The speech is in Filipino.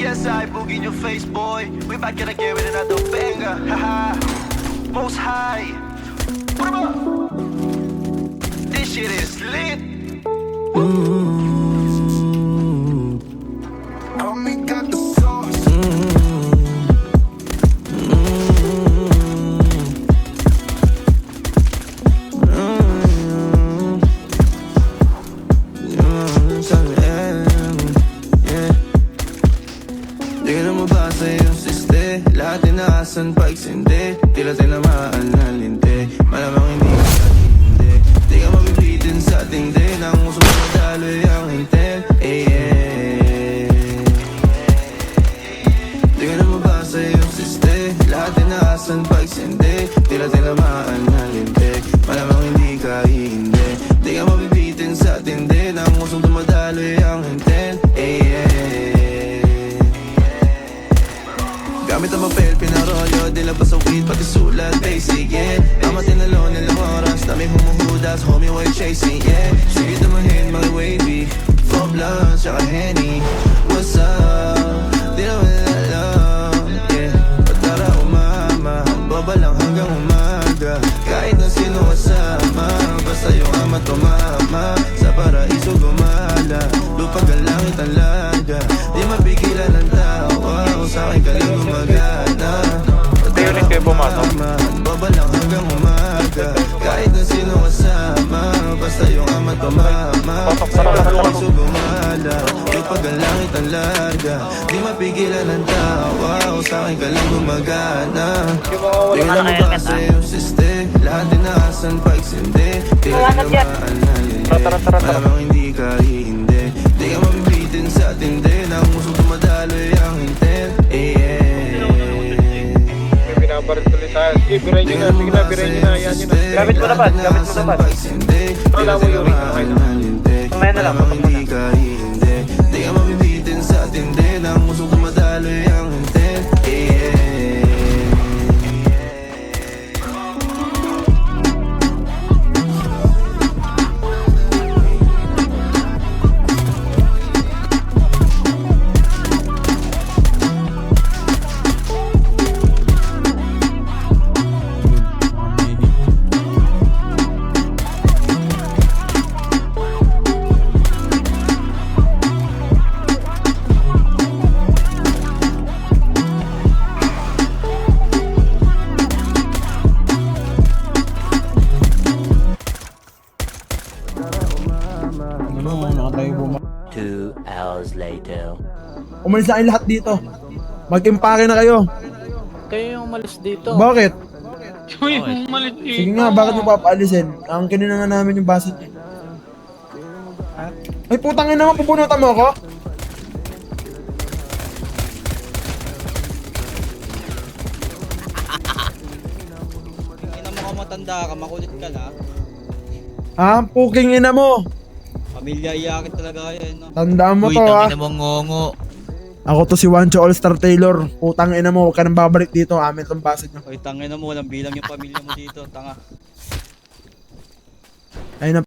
CSI boogie in your face, boy. We back at again with another banger. Haha. Most high. Put 'em up. This shit is lit. Homie got the sauce. Di ka na mabasa yung siste. Lahat inaasan pag sindi. Tila tinamaan ng linte. Malamang hindi ka hindi. Di ka mabibitin sa tindi. Nang uso mo madaloy ang intent. Di ka na mabasa yung siste. Lahat inaasan pag sindi. Tila tinamaan ng linte. Malamang hindi ka hindi. Di ka mabibitin sa tindi. Nang usong dumadaloy ang intent. Gamit ang papel, pinarolyo, dilabas sa weed, pati sulat, basic, yeah. Tama tinalo nilang oras, dami humuhudas, homie, why chasing, yeah. Sige tamahin, mga wavy, four blunts, tsaka Henny. What's up? Di naman alam, yeah. Patara umama, baba lang hanggang umaga. Kahit na sino kasama, basta yung ama tumama. Sa paraiso gumala, lupag ang langit ang laga. Di mapigilan ang tawa, sa akin ka lang gumagana. Unit kayo pumasok. Baba lang hanggang umaga. Kahit na sino kasama, basta yung ama tumama. Sa paraiso gumala, lupag ang langit ang laga. Di mapigilan ang tawa, sa akin ka lang gumagana. Di ka lang mabasa yung siste. Lahat inaasan pag sindi. Di ka namaan na linde. Malamang hindi ka hindi. Di ka mabibitin sa tindi. Nang usong tumadaloy ang intent. May binabarit tuloy tayo. Sige, birayin nyo na. Sige na, birayin nyo na. Yan nyo na. Gamit mo na ba? Gamit mo na ba? Wala mo yung Mamaya na lang, malamang hindi ka hindi. Di ka mabibitin sa tindi. Nang usong tumadaloy ang intent. Ano, nakatayo buma. 2 hours later. Umalis na kayo lahat dito. Mag-impake na kayo. Kayo yung umalis dito. Bakit? Kayo yung umalis dito. Sige nga, bakit mo papaalisin? Ang kinina nga namin yung basit niya. Ay, putang ina naman, pupunutan mo ako? Ina mo ka matanda ka, makulit ka na. Ah, puking ina mo. Pamilya iyakin talaga yan, no? Tandaan mo to, ha? mo ngongo. Ako to si Juancho All-Star Taylor. Putang ina mo, huwag ka nang babalik dito. Amin tong basit niyo. Oy, tangin na mo, walang bilang yung pamilya mo dito, tanga. Ayun na.